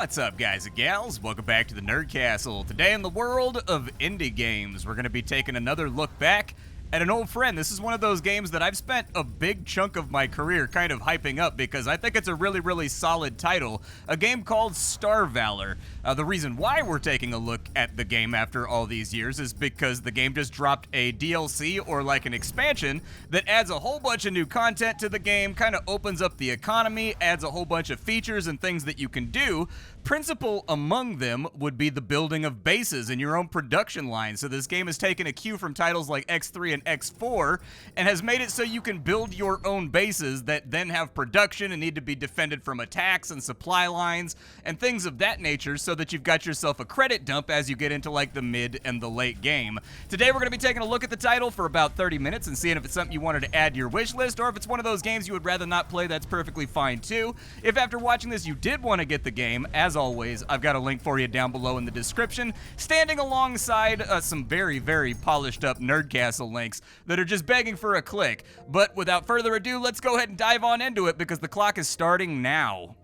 What's up, guys and gals? Welcome back to the Nerd Castle. Today in the world of indie games, we're going to be taking another look back at an old friend. This is one of those games that I've spent a big chunk of my career kind of hyping up because I think it's a really, really solid title. A game called Star Valor. The reason why we're taking a look at the game after all these years is because the game just dropped a DLC or like an expansion that adds a whole bunch of new content to the game, kind of opens up the economy, adds a whole bunch of features and things that you can do. Principal among them would be the building of bases in your own production line. So this game has taken a cue from titles like X3 and X4 and has made it so you can build your own bases that then have production and need to be defended from attacks and supply lines and things of that nature so that you've got yourself a credit dump as you get into like the mid and the late game. Today we're going to be taking a look at the title for about 30 minutes and seeing if it's something you wanted to add to your wish list, or if it's one of those games you would rather not play. That's perfectly fine too. If after watching this you did want to get the game, as always, I've got a link for you down below in the description, standing alongside some very, very polished up Nerd Castle links that are just begging for a click. But without further ado, let's go ahead and dive on into it because the clock is starting now.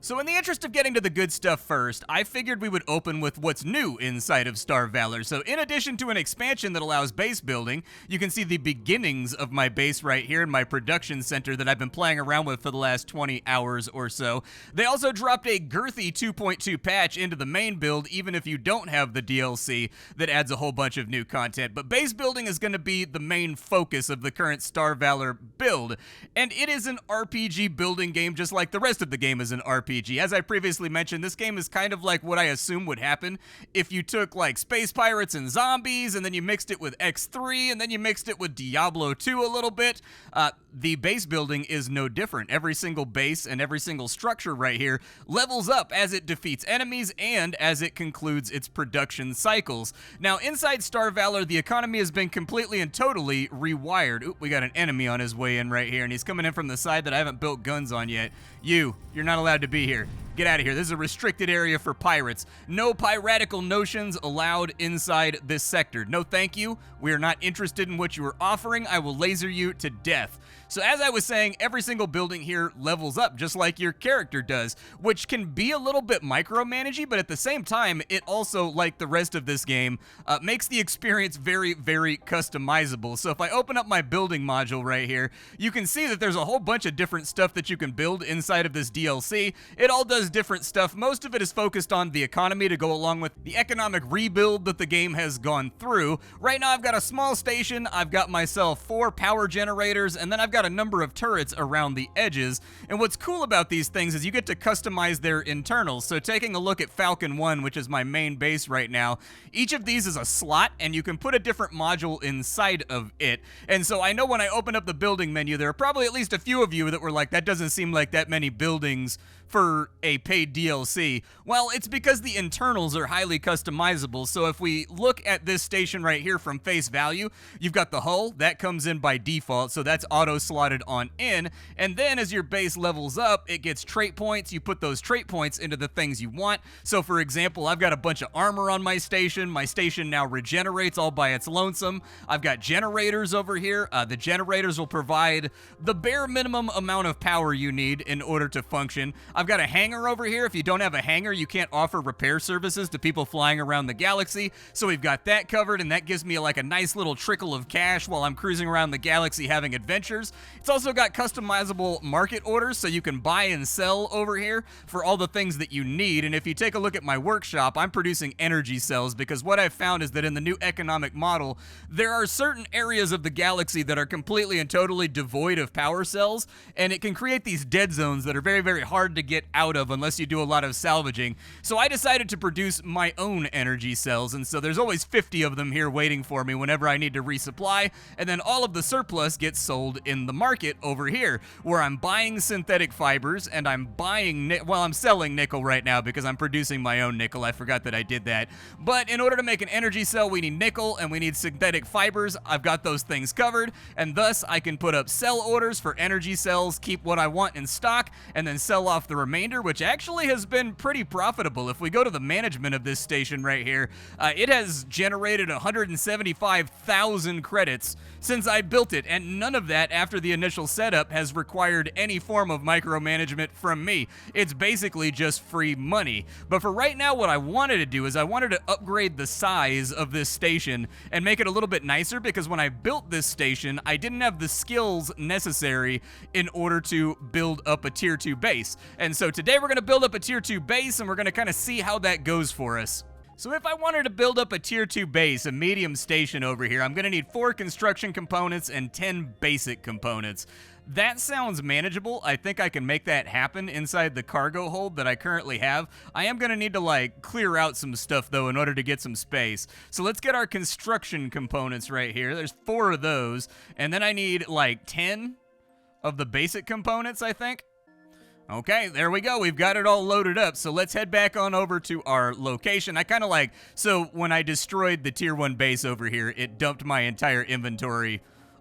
So in the interest of getting to the good stuff first, I figured we would open with what's new inside of Star Valor. So in addition to an expansion that allows base building, you can see the beginnings of my base right here in my production center that I've been playing around with for the last 20 hours or so. They also dropped a girthy 2.2 patch into the main build, even if you don't have the DLC that adds a whole bunch of new content. But base building is going to be the main focus of the current Star Valor build. And it is an RPG building game just like the rest of the game is an RPG. As I previously mentioned, this game is kind of like what I assume would happen if you took like space pirates and zombies and then you mixed it with X3 and then you mixed it with Diablo 2 a little bit. The base building is no different. Every single base and every single structure right here levels up as it defeats enemies and as it concludes its production cycles. Now, inside Star Valor, the economy has been completely and totally rewired. Oop, we got an enemy on his way in right here, and he's coming in from the side that I haven't built guns on yet. You're not allowed to be here. Get out of here. This is a restricted area for pirates. No piratical notions allowed inside this sector. No thank you. We are not interested in what you are offering. I will laser you to death. So as I was saying, every single building here levels up just like your character does, which can be a little bit micromanagey, but at the same time, it also, like the rest of this game, makes the experience very, very customizable. So if I open up my building module right here, you can see that there's a whole bunch of different stuff that you can build inside of this DLC. It all does different stuff. Most of it is focused on the economy to go along with the economic rebuild that the game has gone through. Right now, I've got a small station, I've got myself 4 power generators, and then I've got a number of turrets around the edges. And what's cool about these things is you get to customize their internals. So taking a look at Falcon 1, which is my main base right now, each of these is a slot, and you can put a different module inside of it. And so I know when I open up the building menu, there are probably at least a few of you that were like, that doesn't seem like that many buildings for a paid DLC. Well, it's because the internals are highly customizable. So if we look at this station right here from face value, you've got the hull, that comes in by default, so that's auto slotted on in, and then as your base levels up, it gets trait points. You put those trait points into the things you want. So for example, I've got a bunch of armor on my station. My station now regenerates all by its lonesome. I've got generators over here. The generators will provide the bare minimum amount of power you need in order to function. I've got a hangar over here. If you don't have a hangar, you can't offer repair services to people flying around the galaxy. So we've got that covered, and that gives me like a nice little trickle of cash while I'm cruising around the galaxy having adventures. It's also got customizable market orders, so you can buy and sell over here for all the things that you need. And if you take a look at my workshop, I'm producing energy cells because what I've found is that in the new economic model, there are certain areas of the galaxy that are completely and totally devoid of power cells, and it can create these dead zones that are very, very hard to get out of unless you do a lot of salvaging. So I decided to produce my own energy cells, and so there's always 50 of them here waiting for me whenever I need to resupply, and then all of the surplus gets sold in the market over here, where I'm buying synthetic fibers, and I'm buying, I'm selling nickel right now because I'm producing my own nickel. I forgot that I did that. But in order to make an energy cell, we need nickel, and we need synthetic fibers. I've got those things covered, and thus I can put up sell orders for energy cells, keep what I want in stock, and then sell off the remainder, which which actually has been pretty profitable. If we go to the management of this station right here, it has generated 175,000 credits since I built it, and none of that after the initial setup has required any form of micromanagement from me. It's basically just free money. But for right now, what I wanted to do is I wanted to upgrade the size of this station and make it a little bit nicer, because when I built this station, I didn't have the skills necessary in order to build up a tier 2 base. And so today we're going to build up a tier 2 base, and we're going to kind of see how that goes for us. So if I wanted to build up a tier 2 base, a medium station over here, I'm going to need 4 construction components and 10 basic components. That sounds manageable. I think I can make that happen inside the cargo hold that I currently have. I am going to need to like clear out some stuff though in order to get some space. So let's get our construction components right here. There's 4 of those, and then I need like 10 of the basic components, I think. Okay, there we go. We've got it all loaded up. So let's head back on over to our location. I kind of like, so when I destroyed the tier 1 base over here, it dumped my entire inventory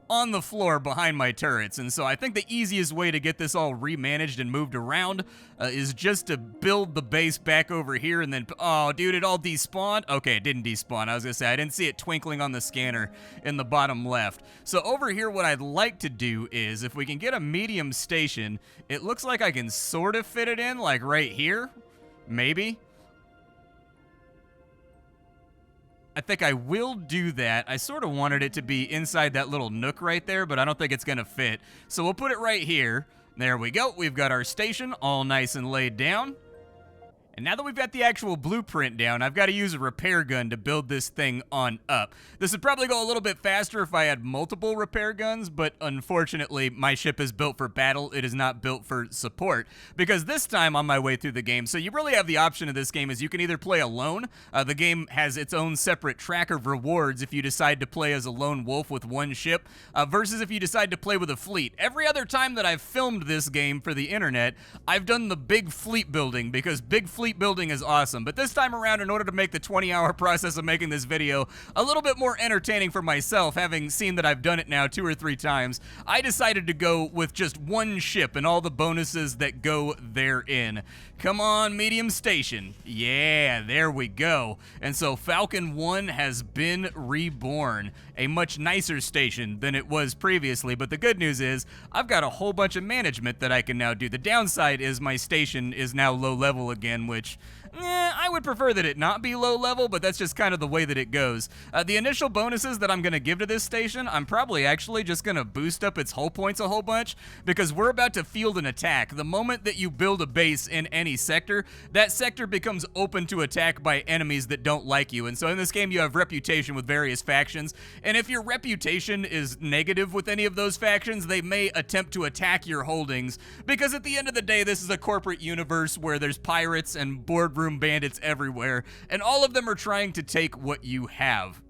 on the floor behind my turrets. And so I think the easiest way to get this all remanaged and moved around is just to build the base back over here and then, oh, dude, it all despawned? Okay, it didn't despawn. I was gonna say, I didn't see it twinkling on the scanner in the bottom left. So over here, what I'd like to do is, if we can get a medium station, it looks like I can sort of fit it in, like right here, maybe. I think I will do that. I sort of wanted it to be inside that little nook right there, but I don't think it's going to fit. So we'll put it right here. There we go. We've got our station all nice and laid down. And now that we've got the actual blueprint down, I've got to use a repair gun to build this thing on up. This would probably go a little bit faster if I had multiple repair guns, but unfortunately, my ship is built for battle. It is not built for support, because this time on my way through the game, so you really have the option of this game is you can either play alone. The game has its own separate track of rewards if you decide to play as a lone wolf with one ship, versus if you decide to play with a fleet. Every other time that I've filmed this game for the internet, I've done the big fleet building, because big fleet building is awesome. But this time around, in order to make the 20-hour process of making this video a little bit more entertaining for myself, having seen that I've done it now 2 or 3 times, I decided to go with just one ship and all the bonuses that go therein. Come on, medium station. Yeah, there we go. And so Falcon 1 has been reborn. A much nicer station than it was previously, but the good news is I've got a whole bunch of management that I can now do. The downside is my station is now low level again, which I would prefer that it not be low level, but that's just kind of the way that it goes. The initial bonuses that I'm going to give to this station, I'm probably actually just going to boost up its hull points a whole bunch, because we're about to field an attack. The moment that you build a base in any sector, that sector becomes open to attack by enemies that don't like you. And so in this game, you have reputation with various factions, and if your reputation is negative with any of those factions, they may attempt to attack your holdings, because at the end of the day, this is a corporate universe where there's pirates and boardroom bandits everywhere, and all of them are trying to take what you have.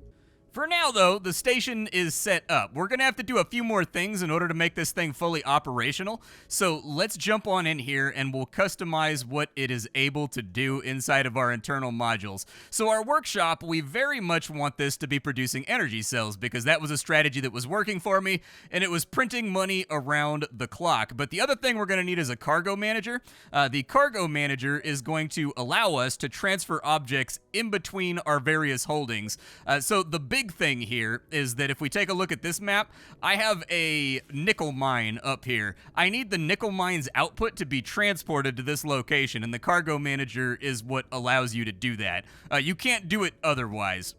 For now, though, the station is set up. We're going to have to do a few more things in order to make this thing fully operational. So let's jump on in here and we'll customize what it is able to do inside of our internal modules. So our workshop, we very much want this to be producing energy cells, because that was a strategy that was working for me, and it was printing money around the clock. But the other thing we're going to need is a cargo manager. The cargo manager is going to allow us to transfer objects in between our various holdings. So the big thing here is that if we take a look at this map, I have a nickel mine up here. I need the nickel mine's output to be transported to this location, and the cargo manager is what allows you to do that. You can't do it otherwise.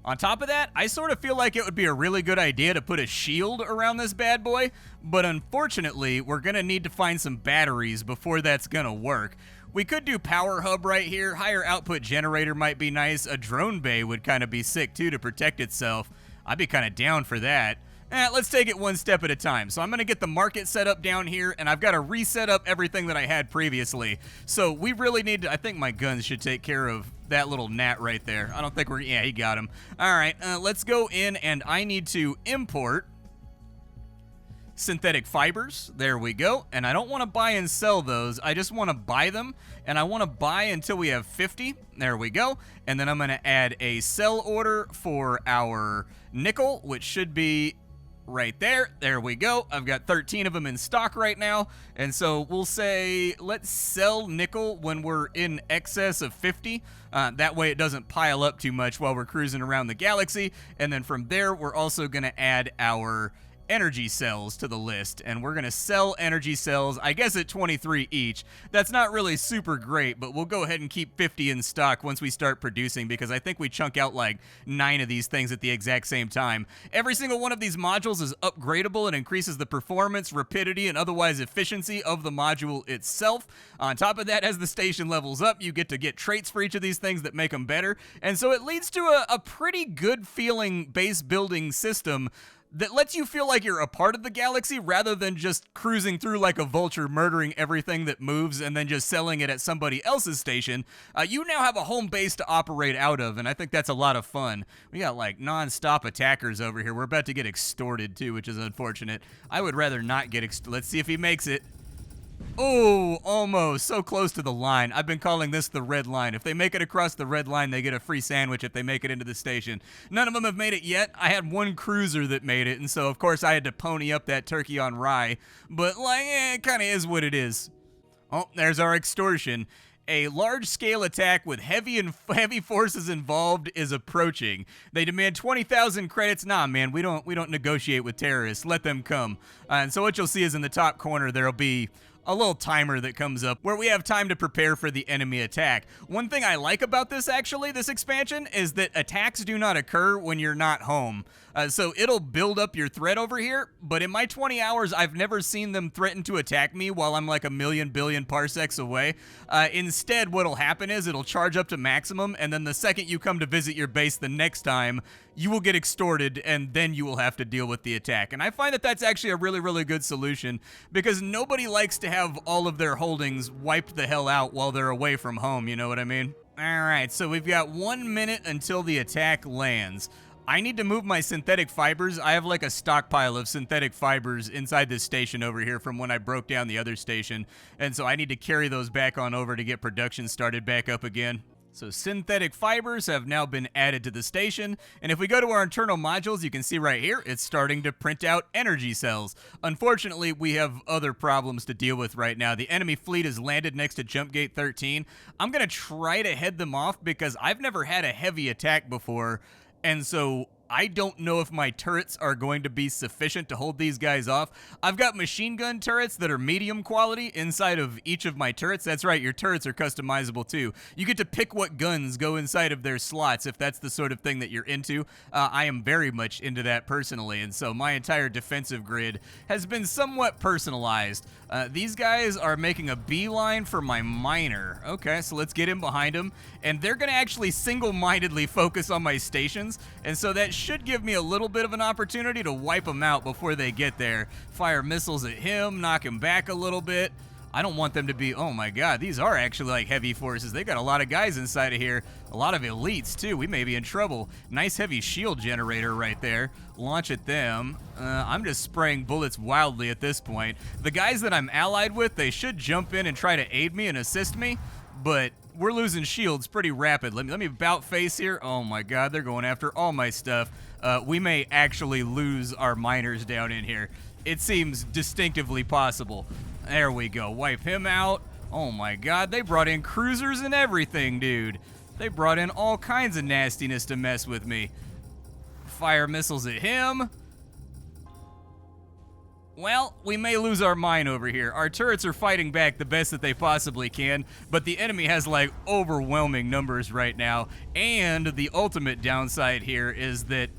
On top of that, I sort of feel like it would be a really good idea to put a shield around this bad boy, but unfortunately, we're going to need to find some batteries before that's going to work. We could do power hub right here. Higher output generator might be nice. A drone bay would kind of be sick too to protect itself. I'd be kind of down for that. Let's take it one step at a time. So I'm going to get the market set up down here, and I've got to reset up everything that I had previously. So we really need to, I think my guns should take care of that little gnat right there. I don't think we're, yeah, he got him. All right, let's go in, and I need to import synthetic fibers. There we go. And I don't want to buy and sell those. I just want to buy them, and I want to buy until we have 50. There we go. And then I'm going to add a sell order for our nickel, which should be right there. There we go. I've got 13 of them in stock right now. And so we'll say, let's sell nickel when we're in excess of 50. That way it doesn't pile up too much while we're cruising around the galaxy. And then from there, we're also going to add our energy cells to the list, and we're gonna sell energy cells, I guess at 23 each. That's not really super great, but we'll go ahead and keep 50 in stock once we start producing, because I think we chunk out like 9 of these things at the exact same time. Every single one of these modules is upgradable and increases the performance, rapidity, and otherwise efficiency of the module itself. On top of that, as the station levels up, you get to get traits for each of these things that make them better, and so it leads to a pretty good feeling base building system that lets you feel like you're a part of the galaxy rather than just cruising through like a vulture, murdering everything that moves and then just selling it at somebody else's station. You now have a home base to operate out of, and I think that's a lot of fun. We got like non-stop attackers over here. We're about to get extorted too, which is unfortunate. I would rather not get let's see if he makes it. Oh, almost. So close to the line. I've been calling this the red line. If they make it across the red line, they get a free sandwich if they make it into the station. None of them have made it yet. I had one cruiser that made it, and so, of course, I had to pony up that turkey on rye. But, like, it kind of is what it is. Oh, there's our extortion. A large-scale attack with heavy forces involved is approaching. They demand 20,000 credits. Nah, man, we don't negotiate with terrorists. Let them come. And so what you'll see is in the top corner there'll be a little timer that comes up where we have time to prepare for the enemy attack. One thing I like about this, actually, this expansion, is that attacks do not occur when you're not home. So it'll build up your threat over here, but in my 20 hours, I've never seen them threaten to attack me while I'm like a million billion parsecs away. Instead, what'll happen is it'll charge up to maximum, and then the second you come to visit your base the next time, you will get extorted, and then you will have to deal with the attack. And I find that that's actually a really, really good solution, because nobody likes to have all of their holdings wiped the hell out while they're away from home, you know what I mean? Alright, so we've got 1 minute until the attack lands. I need to move my synthetic fibers. I have like a stockpile of synthetic fibers inside this station over here from when I broke down the other station, and so I need to carry those back on over to get production started back up again. So synthetic fibers have now been added to the station, and if we go to our internal modules, you can see right here, it's starting to print out energy cells. Unfortunately, we have other problems to deal with right now. The enemy fleet has landed next to Jump Gate 13. I'm going to try to head them off because I've never had a heavy attack before, and so I don't know if my turrets are going to be sufficient to hold these guys off. I've got machine gun turrets that are medium quality inside of each of my turrets. That's right, your turrets are customizable too. You get to pick what guns go inside of their slots if that's the sort of thing that you're into. I am very much into that personally, and so my entire defensive grid has been somewhat personalized. These guys are making a beeline for my miner. Okay, so let's get in behind them, and they're going to actually single-mindedly focus on my stations, and so that should give me a little bit of an opportunity to wipe them out before they get there. Fire missiles at him, knock him back a little bit. I don't want them to be, oh my god, these are actually like heavy forces. They got a lot of guys inside of here. A lot of elites too. We may be in trouble. Nice heavy shield generator right there. Launch at them. I'm just spraying bullets wildly at this point. The guys that I'm allied with, they should jump in and try to aid me and assist me, but we're losing shields pretty rapidly. Let me about face here. Oh my god, they're going after all my stuff. We may actually lose our miners down in here. It seems distinctively possible. There we go. Wipe him out. Oh my god, they brought in cruisers and everything, dude. They brought in all kinds of nastiness to mess with me. Fire missiles at him. Well, we may lose our mine over here. Our turrets are fighting back the best that they possibly can, but the enemy has like overwhelming numbers right now. And the ultimate downside here is that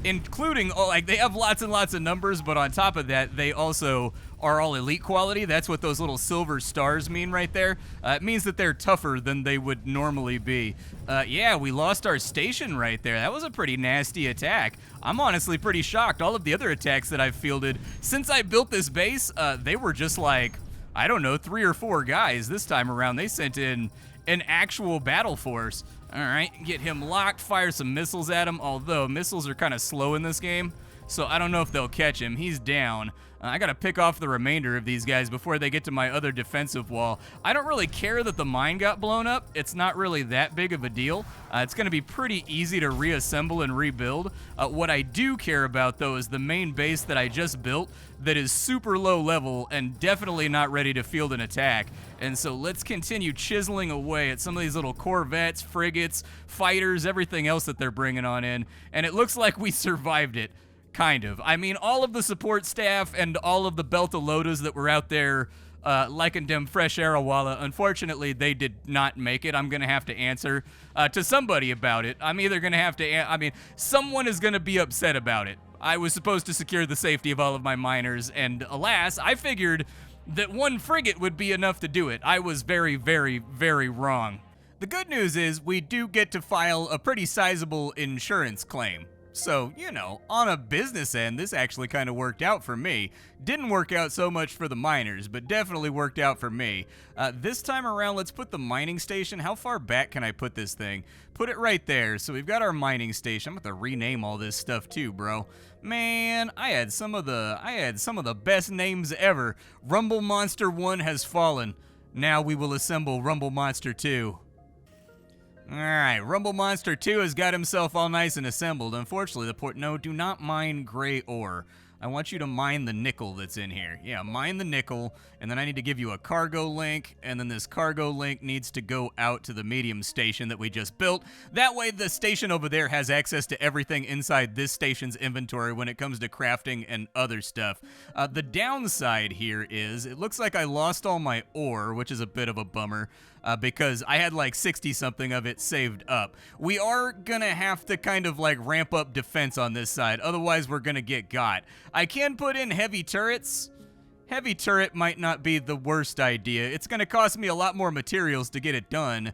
including, like, they have lots and lots of numbers, but on top of that, they also are all elite quality. That's what those little silver stars mean right there. It means that they're tougher than they would normally be. Yeah, we lost our station right there. That was a pretty nasty attack. I'm honestly pretty shocked. All of the other attacks that I've fielded since I built this base, they were just like, I don't know, 3 or 4 guys. This time around, they sent in an actual battle force. All right, get him locked, fire some missiles at him, although missiles are kind of slow in this game, so I don't know if they'll catch him. He's down. I gotta pick off the remainder of these guys before they get to my other defensive wall. I don't really care that the mine got blown up. It's not really that big of a deal. It's gonna be pretty easy to reassemble and rebuild. What I do care about, though, is the main base that I just built that is super low level and definitely not ready to field an attack. And so let's continue chiseling away at some of these little corvettes, frigates, fighters, everything else that they're bringing on in. And it looks like we survived it. Kind of. I mean, all of the support staff and all of the Beltalotas that were out there liking them fresh Arawala, unfortunately, they did not make it. I'm going to have to answer to somebody about it. I'm either going to have to, someone is going to be upset about it. I was supposed to secure the safety of all of my miners, and alas, I figured that one frigate would be enough to do it. I was very, very, very wrong. The good news is we do get to file a pretty sizable insurance claim. So, you know, on a business end, this actually kind of worked out for me. Didn't work out so much for the miners, but definitely worked out for me. This time around, let's put the mining station. How far back can I put this thing? Put it right there. So we've got our mining station. I'm going to rename all this stuff too, bro. Man, I had some of the best names ever. Rumble Monster 1 has fallen. Now we will assemble Rumble Monster 2. Alright, Rumble Monster 2 has got himself all nice and assembled. Unfortunately, no, do not mine gray ore. I want you to mine the nickel that's in here. Yeah, mine the nickel, and then I need to give you a cargo link, and then this cargo link needs to go out to the medium station that we just built. That way, the station over there has access to everything inside this station's inventory when it comes to crafting and other stuff. The downside here is, it looks like I lost all my ore, which is a bit of a bummer. Because I had like 60-something of it saved up. We are gonna have to kind of like ramp up defense on this side, otherwise we're gonna get got. I can put in heavy turrets. Heavy turret might not be the worst idea. It's gonna cost me a lot more materials to get it done,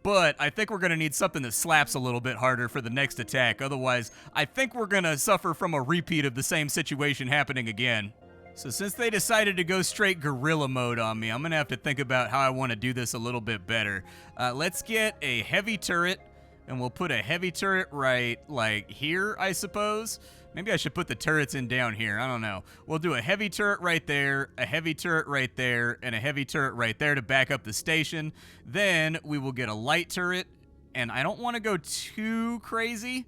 but I think we're gonna need something that slaps a little bit harder for the next attack. Otherwise, I think we're gonna suffer from a repeat of the same situation happening again. So since they decided to go straight guerrilla mode on me, I'm going to have to think about how I want to do this a little bit better. Let's get a heavy turret, and we'll put a heavy turret right, like, here, I suppose. Maybe I should put the turrets in down here. I don't know. We'll do a heavy turret right there, a heavy turret right there, and a heavy turret right there to back up the station. Then we will get a light turret, and I don't want to go too crazy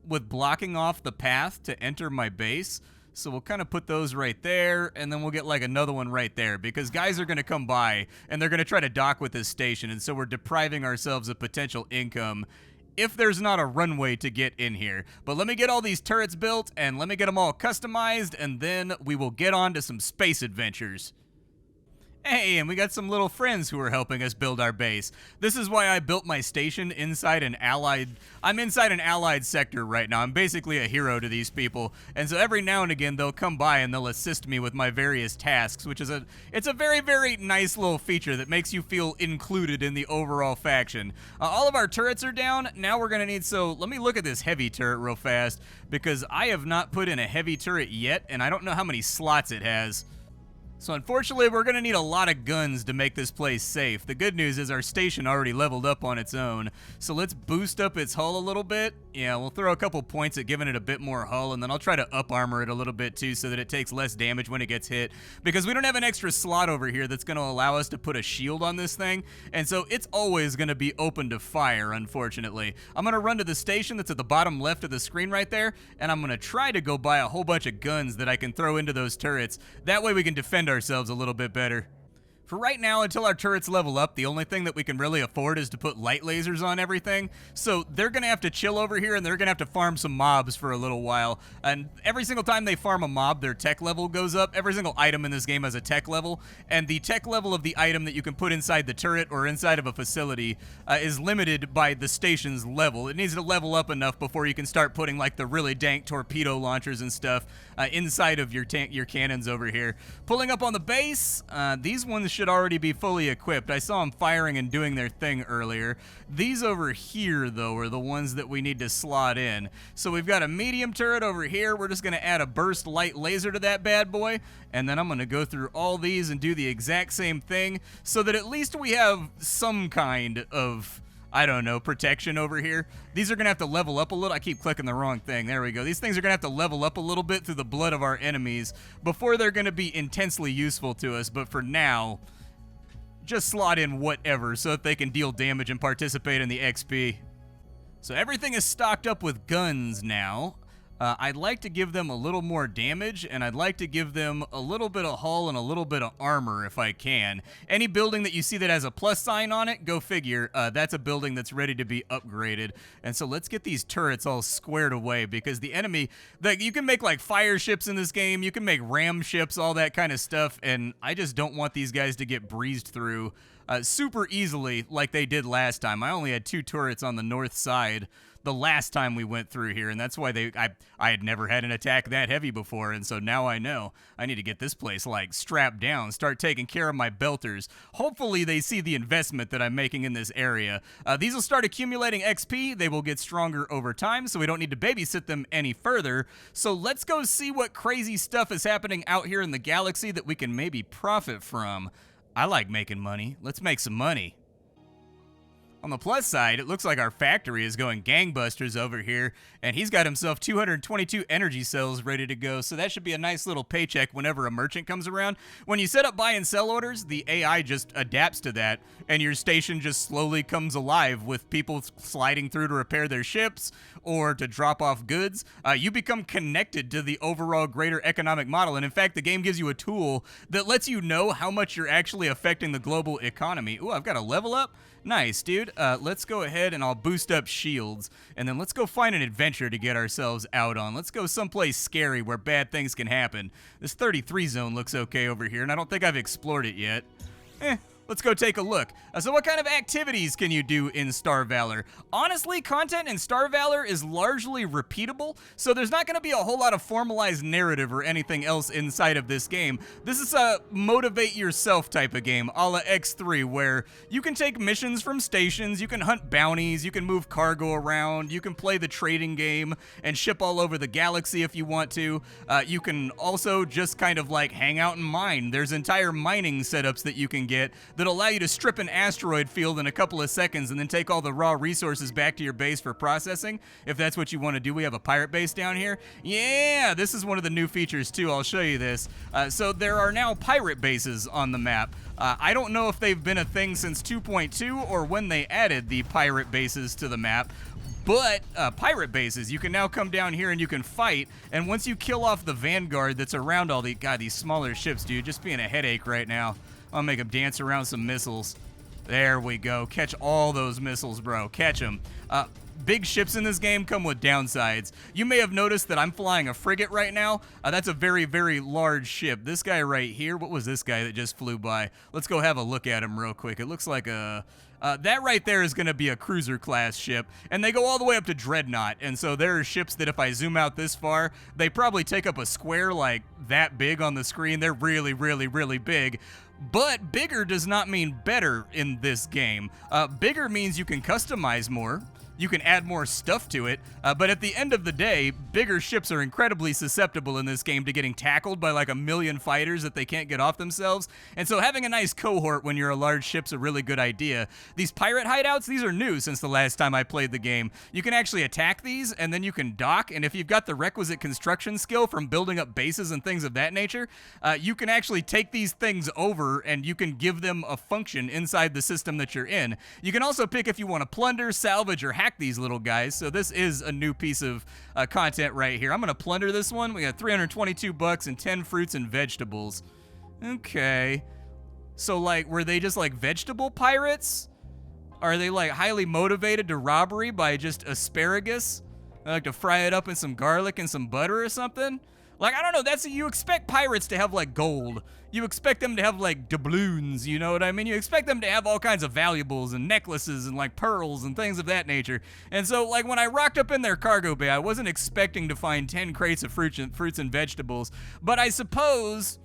with blocking off the path to enter my base. So we'll kind of put those right there, and then we'll get like another one right there, because guys are going to come by, and they're going to try to dock with this station, and so we're depriving ourselves of potential income if there's not a runway to get in here. But let me get all these turrets built, and let me get them all customized, and then we will get on to some space adventures. Hey, and we got some little friends who are helping us build our base. This is why I built my station inside an allied... I'm inside an allied sector right now. I'm basically a hero to these people. And so every now and again, they'll come by and they'll assist me with my various tasks, which is it's a very, very nice little feature that makes you feel included in the overall faction. All of our turrets are down. Now we're going to need... So let me look at this heavy turret real fast, because I have not put in a heavy turret yet, and I don't know how many slots it has. So unfortunately, we're going to need a lot of guns to make this place safe. The good news is our station already leveled up on its own. So let's boost up its hull a little bit. Yeah, we'll throw a couple points at giving it a bit more hull, and then I'll try to up armor it a little bit too so that it takes less damage when it gets hit. Because we don't have an extra slot over here that's going to allow us to put a shield on this thing. And so it's always going to be open to fire, unfortunately. I'm going to run to the station that's at the bottom left of the screen right there, and I'm going to try to go buy a whole bunch of guns that I can throw into those turrets. That way we can defend ourselves a little bit better. For right now, until our turrets level up, the only thing that we can really afford is to put light lasers on everything. So they're going to have to chill over here, and they're going to have to farm some mobs for a little while. And every single time they farm a mob, their tech level goes up. Every single item in this game has a tech level, and the tech level of the item that you can put inside the turret or inside of a facility is limited by the station's level. It needs to level up enough before you can start putting like the really dank torpedo launchers and stuff inside of your cannons over here. Pulling up on the base, these ones should already be fully equipped. I saw them firing and doing their thing earlier. These over here, though, are the ones that we need to slot in. So we've got a medium turret over here. We're just going to add a burst light laser to that bad boy, and then I'm going to go through all these and do the exact same thing so that at least we have some kind of I don't know, protection over here. These are going to have to level up a little. I keep clicking the wrong thing. There we go. These things are going to have to level up a little bit through the blood of our enemies before they're going to be intensely useful to us. But for now, just slot in whatever so that they can deal damage and participate in the XP. So everything is stocked up with guns now. I'd like to give them a little more damage, and I'd like to give them a little bit of hull and a little bit of armor if I can. Any building that you see that has a plus sign on it, go figure, that's a building that's ready to be upgraded. And so let's get these turrets all squared away, because the enemy, you can make like fire ships in this game, you can make ram ships, all that kind of stuff, and I just don't want these guys to get breezed through super easily like they did last time. I only had 2 turrets on the north side the last time we went through here, and that's why I had never had an attack that heavy before, and so now I know I need to get this place like strapped down, start taking care of my belters. Hopefully they see the investment that I'm making in this area. These will start accumulating XP, they will get stronger over time, so we don't need to babysit them any further. So let's go see what crazy stuff is happening out here in the galaxy that we can maybe profit from. I like making money. Let's make some money. On the plus side, it looks like our factory is going gangbusters over here, and he's got himself 222 energy cells ready to go, so that should be a nice little paycheck whenever a merchant comes around. When you set up buy and sell orders, the AI just adapts to that, and your station just slowly comes alive with people sliding through to repair their ships or to drop off goods. You become connected to the overall greater economic model, and in fact, the game gives you a tool that lets you know how much you're actually affecting the global economy. Ooh, I've got a level up. Nice, dude. Let's go ahead and I'll boost up shields, and then let's go find an adventure to get ourselves out on. Let's go someplace scary where bad things can happen. This 33 zone looks okay over here, and I don't think I've explored it yet. Let's go take a look. So what kind of activities can you do in Star Valor? Honestly, content in Star Valor is largely repeatable, so there's not going to be a whole lot of formalized narrative or anything else inside of this game. This is a motivate yourself type of game, a la X3, where you can take missions from stations, you can hunt bounties, you can move cargo around, you can play the trading game and ship all over the galaxy if you want to. You can also just kind of like hang out and mine. There's entire mining setups that you can get that allow you to strip an asteroid field in a couple of seconds and then take all the raw resources back to your base for processing, if that's what you want to do. We have a pirate base down here. Yeah, this is one of the new features too. I'll show you this. So there are now pirate bases on the map. I don't know if they've been a thing since 2.2 or when they added the pirate bases to the map, but pirate bases, you can now come down here and you can fight, and once you kill off the vanguard that's around all these smaller ships, dude, just being a headache right now. I'll make them dance around some missiles. There we go. Catch all those missiles, bro. Catch them. Big ships in this game come with downsides. You may have noticed that I'm flying a frigate right now. That's a very, very large ship. This guy right here, what was this guy that just flew by? Let's go have a look at him real quick. It looks like a... that right there is going to be a cruiser class ship, and they go all the way up to Dreadnought, and so there are ships that if I zoom out this far, they probably take up a square like that big on the screen. They're really, really, really big. But bigger does not mean better in this game. Bigger means you can customize more. You can add more stuff to it, but at the end of the day, bigger ships are incredibly susceptible in this game to getting tackled by like a million fighters that they can't get off themselves, and so having a nice cohort when you're a large ship's a really good idea. These pirate hideouts, these are new since the last time I played the game. You can actually attack these, and then you can dock, and if you've got the requisite construction skill from building up bases and things of that nature, you can actually take these things over, and you can give them a function inside the system that you're in. You can also pick if you want to plunder, salvage, or hack these little guys, so this is a new piece of content right here. I'm gonna plunder this one. We got 322 bucks and 10 fruits and vegetables. Okay, so like, were they just like vegetable pirates? Are they like highly motivated to robbery by just asparagus? They like to fry it up in some garlic and some butter or something? Like, I don't know, you expect pirates to have like gold. You expect them to have like doubloons, you know what I mean? You expect them to have all kinds of valuables and necklaces and like pearls and things of that nature. And so like when I rocked up in their cargo bay, I wasn't expecting to find 10 crates of fruits and vegetables. But I suppose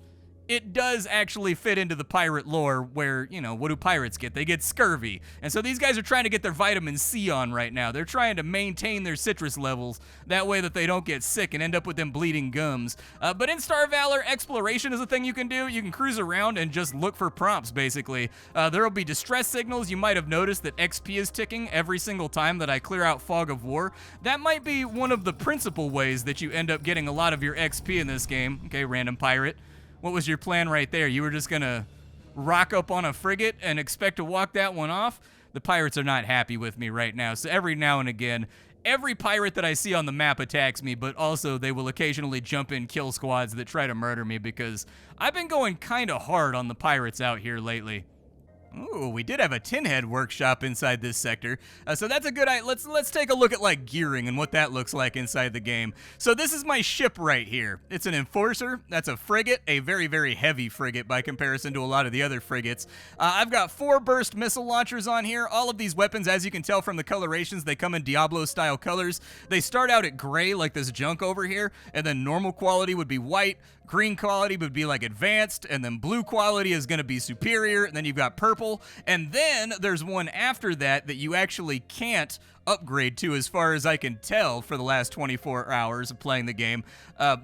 it does actually fit into the pirate lore where, you know, what do pirates get? They get scurvy. And so these guys are trying to get their vitamin C on right now. They're trying to maintain their citrus levels that way that they don't get sick and end up with them bleeding gums. But in Star Valor, exploration is a thing you can do. You can cruise around and just look for prompts, basically. There will be distress signals. You might have noticed that XP is ticking every single time that I clear out Fog of War. That might be one of the principal ways that you end up getting a lot of your XP in this game. Okay, random pirate. What was your plan right there? You were just gonna rock up on a frigate and expect to walk that one off? The pirates are not happy with me right now, so every now and again, every pirate that I see on the map attacks me, but also they will occasionally jump in kill squads that try to murder me because I've been going kind of hard on the pirates out here lately. Ooh, we did have a tin head workshop inside this sector, so that's a good idea. Let's take a look at like gearing and what that looks like inside the game. So this is my ship right here. It's an enforcer. That's a frigate, a very, very heavy frigate by comparison to a lot of the other frigates. I've got 4 burst missile launchers on here. All of these weapons, as you can tell from the colorations, they come in Diablo-style colors. They start out at gray, like this junk over here, and then normal quality would be white. Green quality would be like advanced, and then blue quality is going to be superior, and then you've got purple, and then there's one after that that you actually can't upgrade to as far as I can tell for the last 24 hours of playing the game.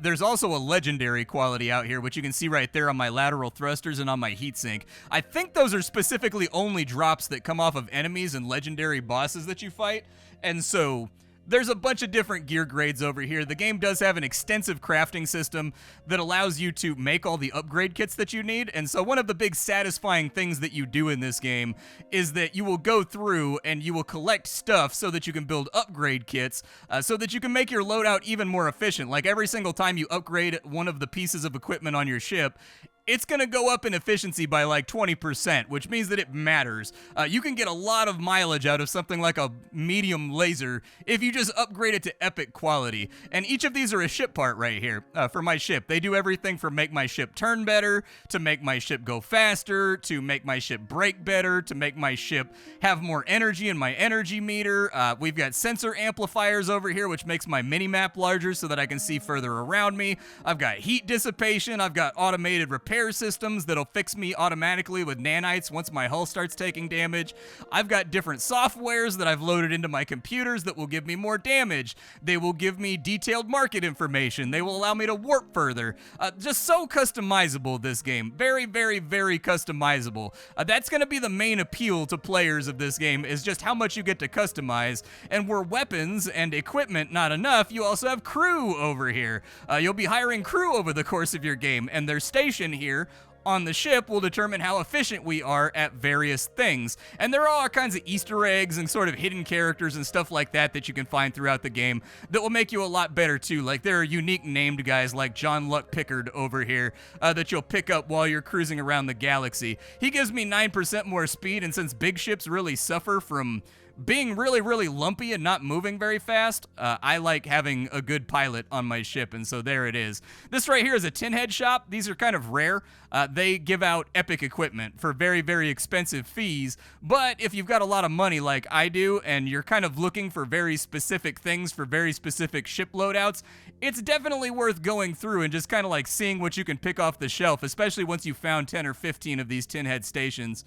There's also a legendary quality out here, which you can see right there on my lateral thrusters and on my heatsink. I think those are specifically only drops that come off of enemies and legendary bosses that you fight, and so there's a bunch of different gear grades over here. The game does have an extensive crafting system that allows you to make all the upgrade kits that you need. And so one of the big satisfying things that you do in this game is that you will go through and you will collect stuff so that you can build upgrade kits so that you can make your loadout even more efficient. Like every single time you upgrade one of the pieces of equipment on your ship, it's going to go up in efficiency by like 20%, which means that it matters. You can get a lot of mileage out of something like a medium laser if you just upgrade it to epic quality. And each of these are a ship part right here for my ship. They do everything from make my ship turn better, to make my ship go faster, to make my ship brake better, to make my ship have more energy in my energy meter. We've got sensor amplifiers over here, which makes my mini-map larger so that I can see further around me. I've got heat dissipation. I've got automated repair systems that'll fix me automatically with nanites once my hull starts taking damage. I've got different softwares that I've loaded into my computers that will give me more damage. They will give me detailed market information. They will allow me to warp further. Just so customizable, this game. Very, very, very customizable. That's going to be the main appeal to players of this game, is just how much you get to customize. And were weapons and equipment not enough, you also have crew over here. You'll be hiring crew over the course of your game, and their station here on the ship will determine how efficient we are at various things. And there are all kinds of Easter eggs and sort of hidden characters and stuff like that that you can find throughout the game that will make you a lot better too. Like there are unique named guys like John Luck Pickard over here that you'll pick up while you're cruising around the galaxy. He gives me 9% more speed, and since big ships really suffer from being really, really lumpy and not moving very fast, I like having a good pilot on my ship, and so there it is. This right here is a tin head shop. These are kind of rare. They give out epic equipment for very, very expensive fees, but if you've got a lot of money like I do, and you're kind of looking for very specific things for very specific ship loadouts, it's definitely worth going through and just kind of like seeing what you can pick off the shelf, especially once you've found 10 or 15 of these tin head stations.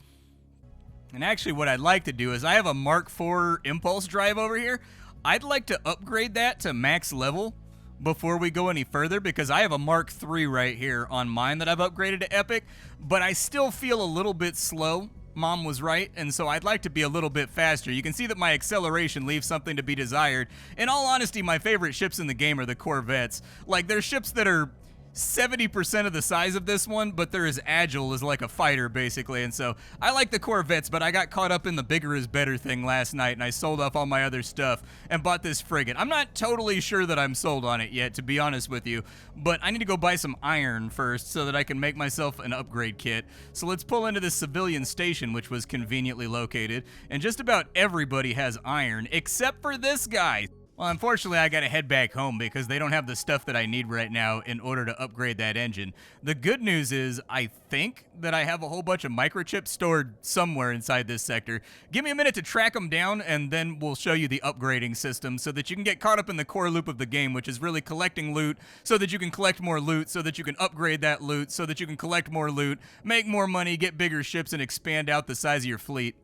And actually what I'd like to do is I have a Mark IV impulse drive over here. I'd like to upgrade that to max level before we go any further, because I have a Mark III right here on mine that I've upgraded to epic, but I still feel a little bit slow. Mom was right, and so I'd like to be a little bit faster. You can see that my acceleration leaves something to be desired. In all honesty, my favorite ships in the game are the Corvettes. Like, they're ships that are 70% of the size of this one, but they're as agile as like a fighter, basically. And so I like the Corvettes, but I got caught up in the bigger is better thing last night, and I sold off all my other stuff and bought this frigate. I'm not totally sure that I'm sold on it yet, to be honest with you, but I need to go buy some iron first so that I can make myself an upgrade kit. So let's pull into this civilian station, which was conveniently located, and just about everybody has iron, except for this guy. Well, unfortunately, I gotta head back home because they don't have the stuff that I need right now in order to upgrade that engine. The good news is I think that I have a whole bunch of microchips stored somewhere inside this sector. Give me a minute to track them down, and then we'll show you the upgrading system so that you can get caught up in the core loop of the game, which is really collecting loot so that you can collect more loot, so that you can upgrade that loot, so that you can collect more loot, make more money, get bigger ships, and expand out the size of your fleet.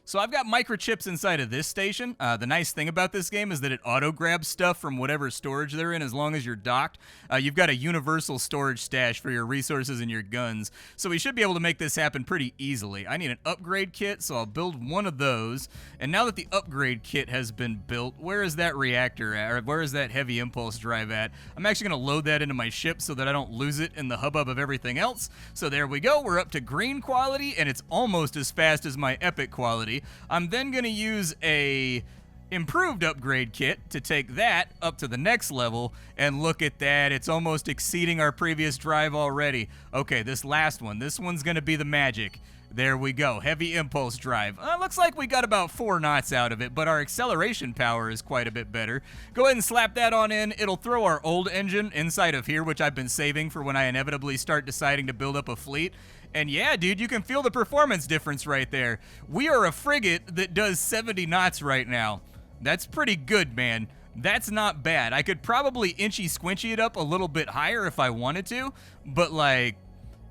So I've got microchips inside of this station. The nice thing about this game is that it auto-grabs stuff from whatever storage they're in as long as you're docked. You've got a universal storage stash for your resources and your guns, so we should be able to make this happen pretty easily. I need an upgrade kit, so I'll build one of those. And now that the upgrade kit has been built, where is that reactor at, or where is that heavy impulse drive at? I'm actually going to load that into my ship so that I don't lose it in the hubbub of everything else. So there we go. We're up to green quality, and it's almost as fast as my epic quality. I'm then going to use a improved upgrade kit to take that up to the next level, and look at that, it's almost exceeding our previous drive already. Okay, this last one, this one's going to be the magic. There we go, heavy impulse drive. Looks like we got about 4 knots out of it, but our acceleration power is quite a bit better. Go ahead and slap that on in. It'll throw our old engine inside of here, which I've been saving for when I inevitably start deciding to build up a fleet. And yeah, dude, you can feel the performance difference right there. We are a frigate that does 70 knots right now. That's pretty good, man. That's not bad. I could probably inchy squinchy it up a little bit higher if I wanted to, but like,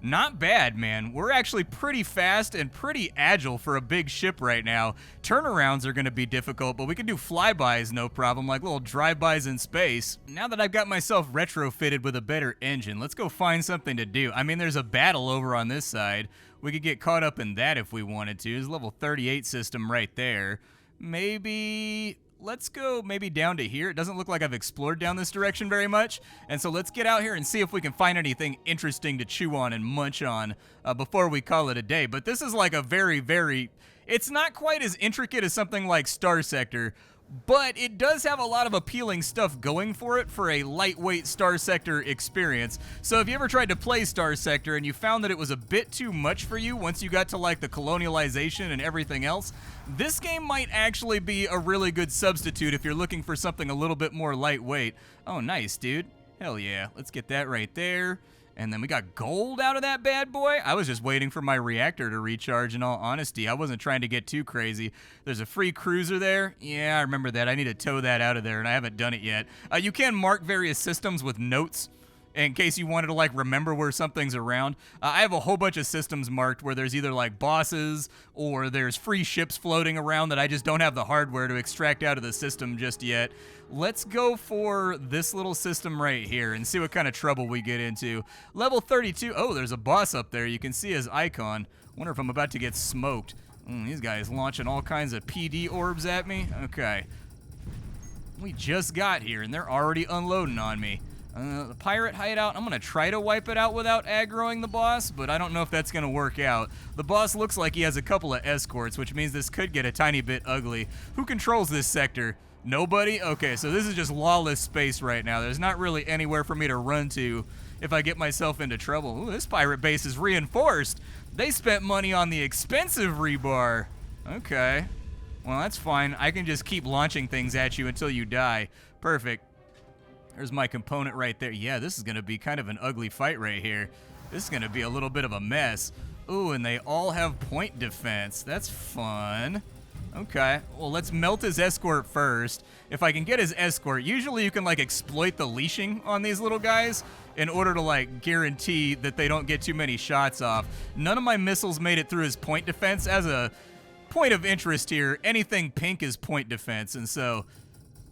not bad, man. We're actually pretty fast and pretty agile for a big ship right now. Turnarounds are going to be difficult, but we can do flybys no problem, like little drive-bys in space. Now that I've got myself retrofitted with a better engine, let's go find something to do. I mean, there's a battle over on this side. We could get caught up in that if we wanted to. There's a level 38 system right there. Maybe let's go maybe down to here. It doesn't look like I've explored down this direction very much, and so let's get out here and see if we can find anything interesting to chew on and munch on before we call it a day. But this is like a very, it's not quite as intricate as something like Star Sector, but it does have a lot of appealing stuff going for it for a lightweight Star Sector experience. So if you ever tried to play Star Sector and you found that it was a bit too much for you once you got to like the colonialization and everything else, this game might actually be a really good substitute if you're looking for something a little bit more lightweight. Oh, nice, dude. Hell yeah. Let's get that right there. And then we got gold out of that bad boy. I was just waiting for my reactor to recharge, in all honesty. I wasn't trying to get too crazy. There's a free cruiser there. Yeah, I remember that. I need to tow that out of there, and I haven't done it yet. You can mark various systems with notes in case you wanted to like remember where something's around. I have a whole bunch of systems marked where there's either like bosses or there's free ships floating around that I just don't have the hardware to extract out of the system just yet. Let's go for this little system right here and see what kind of trouble we get into. Level 32. Oh, there's a boss up there. You can see his icon. Wonder if I'm about to get smoked. These guys launching all kinds of PD orbs at me. Okay. We just got here and they're already unloading on me. The pirate hideout, I'm going to try to wipe it out without aggroing the boss, but I don't know if that's going to work out. The boss looks like he has a couple of escorts, which means this could get a tiny bit ugly. Who controls this sector? Nobody? Okay, so this is just lawless space right now. There's not really anywhere for me to run to if I get myself into trouble. Ooh, this pirate base is reinforced. They spent money on the expensive rebar. Okay. Well, that's fine. I can just keep launching things at you until you die. Perfect. There's my component right there. Yeah, this is going to be kind of an ugly fight right here. This is going to be a little bit of a mess. Ooh, and they all have point defense. That's fun. Okay, well, let's melt his escort first. If I can get his escort, usually you can, like, exploit the leashing on these little guys in order to, like, guarantee that they don't get too many shots off. None of my missiles made it through his point defense. As a point of interest here, anything pink is point defense, and so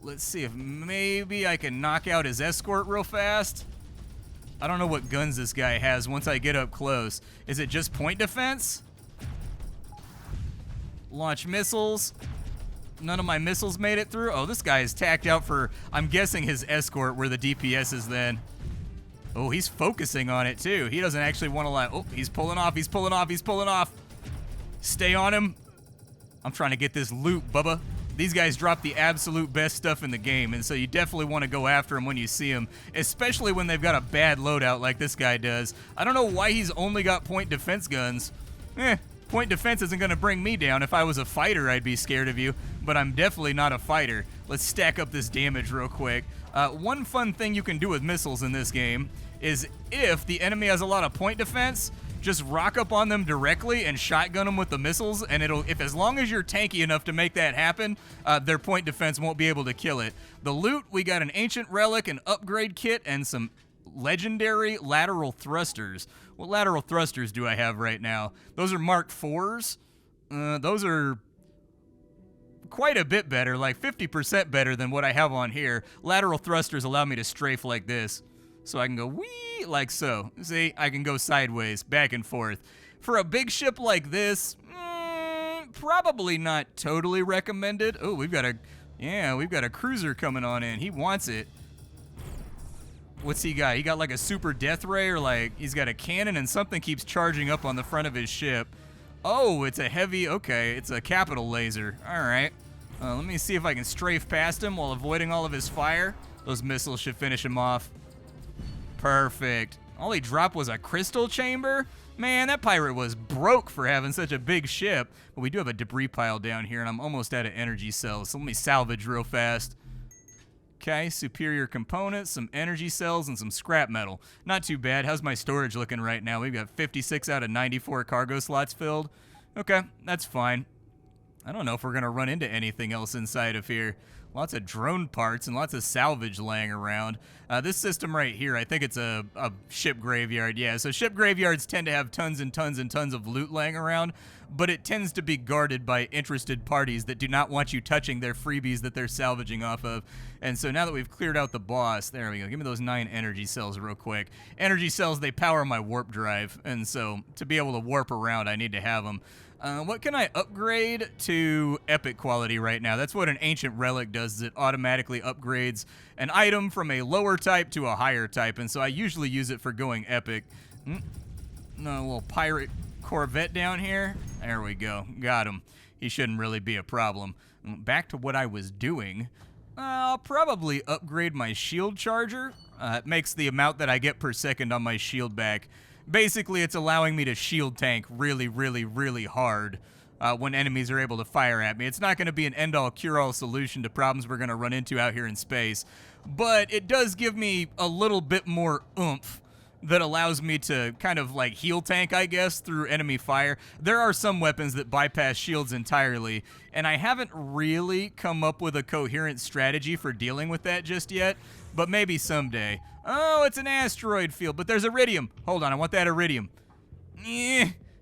let's see if maybe I can knock out his escort real fast. I don't know what guns this guy has once I get up close. Is it just point defense? Launch missiles. None of my missiles made it through. Oh, this guy is tacked out for, I'm guessing, his escort where the DPS is then. Oh, he's focusing on it too. He doesn't actually want to let. Oh, he's pulling off. He's pulling off. He's pulling off. Stay on him. I'm trying to get this loot, Bubba. These guys drop the absolute best stuff in the game, and so you definitely want to go after them when you see them, especially when they've got a bad loadout like this guy does. I don't know why he's only got point defense guns. Point defense isn't going to bring me down. If I was a fighter, I'd be scared of you, but I'm definitely not a fighter. Let's stack up this damage real quick. One fun thing you can do with missiles in this game is if the enemy has a lot of point defense, just rock up on them directly and shotgun them with the missiles, and as long as you're tanky enough to make that happen, their point defense won't be able to kill it. The loot, we got an ancient relic, an upgrade kit, and some legendary lateral thrusters. What lateral thrusters do I have right now? Those are Mark IVs. Those are quite a bit better, like 50% better than what I have on here. Lateral thrusters allow me to strafe like this. So I can go wee like so. See, I can go sideways, back and forth. For a big ship like this, probably not totally recommended. Oh, we've got a cruiser coming on in. He wants it. What's he got? He got like a super death ray, or like he's got a cannon and something keeps charging up on the front of his ship. Oh, it's a heavy, okay, it's a capital laser. All right. Let me see if I can strafe past him while avoiding all of his fire. Those missiles should finish him off. Perfect. All he dropped was a crystal chamber? Man, that pirate was broke for having such a big ship. But we do have a debris pile down here, and I'm almost out of energy cells, so let me salvage real fast. Okay, superior components, some energy cells, and some scrap metal. Not too bad. How's my storage looking right now? We've got 56 out of 94 cargo slots filled. Okay, that's fine. I don't know if we're going to run into anything else inside of here. Lots of drone parts and lots of salvage laying around. This system right here, I think it's a ship graveyard. Yeah, so ship graveyards tend to have tons and tons and tons of loot laying around, but it tends to be guarded by interested parties that do not want you touching their freebies that they're salvaging off of. And so now that we've cleared out the boss, there we go. Give me those 9 energy cells real quick. Energy cells, they power my warp drive, and so to be able to warp around, I need to have them. What can I upgrade to epic quality right now? That's what an ancient relic does, is it automatically upgrades an item from a lower type to a higher type, and so I usually use it for going epic. No, a little pirate corvette down here. There we go. Got him. He shouldn't really be a problem. Back to what I was doing. I'll probably upgrade my shield charger. It makes the amount that I get per second on my shield back. Basically, it's allowing me to shield tank really, really, really hard when enemies are able to fire at me. It's not going to be an end-all, cure-all solution to problems we're going to run into out here in space, but it does give me a little bit more oomph that allows me to kind of like heal tank, I guess, through enemy fire. There are some weapons that bypass shields entirely, and I haven't really come up with a coherent strategy for dealing with that just yet, but maybe someday. Oh, it's an asteroid field, but there's iridium. Hold on, I want that iridium.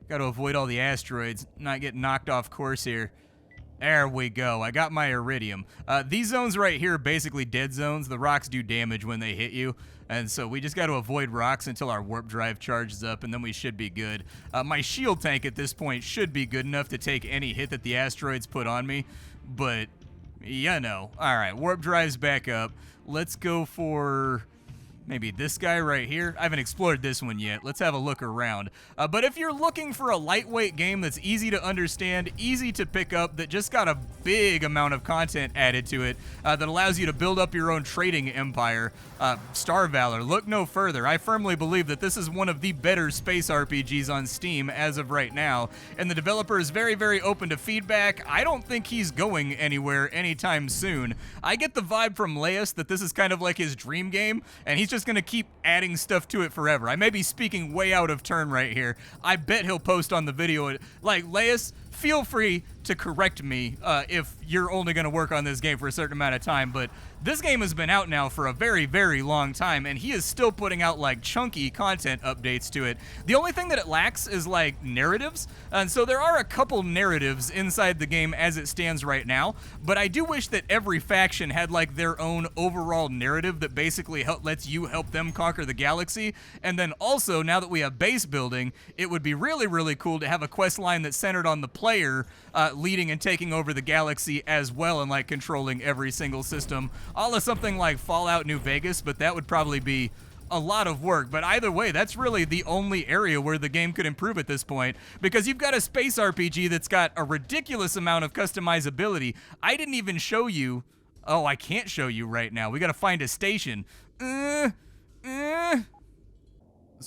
Got to avoid all the asteroids, not get knocked off course here. There we go. I got my iridium. These zones right here are basically dead zones. The rocks do damage when they hit you, and so we just got to avoid rocks until our warp drive charges up, and then we should be good. My shield tank at this point should be good enough to take any hit that the asteroids put on me, but you know. All right, warp drive's back up. Let's go for maybe this guy right here. I haven't explored this one yet. Let's have a look around. But if you're looking for a lightweight game that's easy to understand, easy to pick up, that just got a big amount of content added to it, that allows you to build up your own trading empire, Star Valor, look no further. I firmly believe that this is one of the better space RPGs on Steam as of right now, and the developer is very, very open to feedback. I don't think he's going anywhere anytime soon. I get the vibe from Laius that this is kind of like his dream game, and he's just going to keep adding stuff to it forever. I may be speaking way out of turn right here. I bet he'll post on the video, like, Laius, feel free to correct me if you're only going to work on this game for a certain amount of time, but this game has been out now for a very, very long time, and he is still putting out, like, chunky content updates to it. The only thing that it lacks is, like, narratives, and so there are a couple narratives inside the game as it stands right now, but I do wish that every faction had, like, their own overall narrative that basically lets you help them conquer the galaxy, and then also, now that we have base building, it would be really, really cool to have a quest line that's centered on the player leading and taking over the galaxy as well, and like controlling every single system, a la something like Fallout New Vegas, but that would probably be a lot of work. But either way, that's really the only area where the game could improve at this point, because you've got a space RPG that's got a ridiculous amount of customizability. I didn't even show you. Oh, I can't show you right now. We got to find a station. So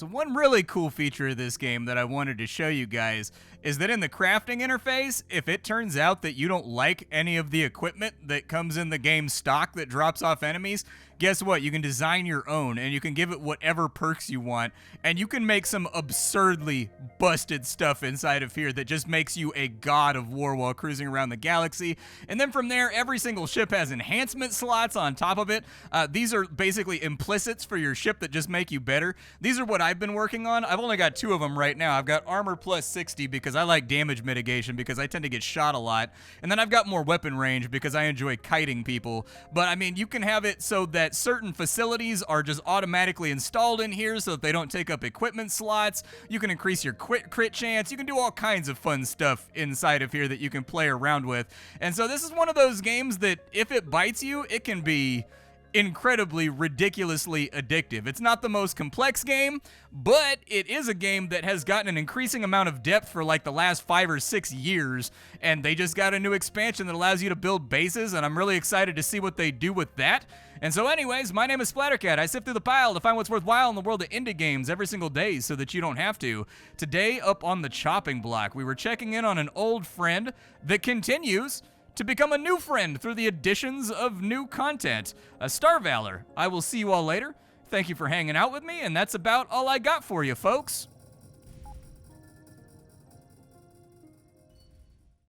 one really cool feature of this game that I wanted to show you guys is that in the crafting interface, if it turns out that you don't like any of the equipment that comes in the game stock that drops off enemies, guess what? You can design your own, and you can give it whatever perks you want, and you can make some absurdly busted stuff inside of here that just makes you a god of war while cruising around the galaxy. And then from there, every single ship has enhancement slots on top of it. These are basically implicits for your ship that just make you better. These are what I've been working on. I've only got 2 of them right now. I've got armor plus 60 because I like damage mitigation because I tend to get shot a lot. And then I've got more weapon range because I enjoy kiting people. But I mean, you can have it so that certain facilities are just automatically installed in here so that they don't take up equipment slots. You can increase your crit chance. You can do all kinds of fun stuff inside of here that you can play around with. And so this is one of those games that if it bites you, it can be incredibly, ridiculously addictive. It's not the most complex game, but it is a game that has gotten an increasing amount of depth for like the last 5 or 6 years, and they just got a new expansion that allows you to build bases, and I'm really excited to see what they do with that. And so anyways, my name is Splattercat. I sift through the pile to find what's worthwhile in the world of indie games every single day so that you don't have to. Today, up on the chopping block, we were checking in on an old friend that continues to become a new friend through the additions of new content. Star Valor. I will see you all later. Thank you for hanging out with me, and that's about all I got for you, folks.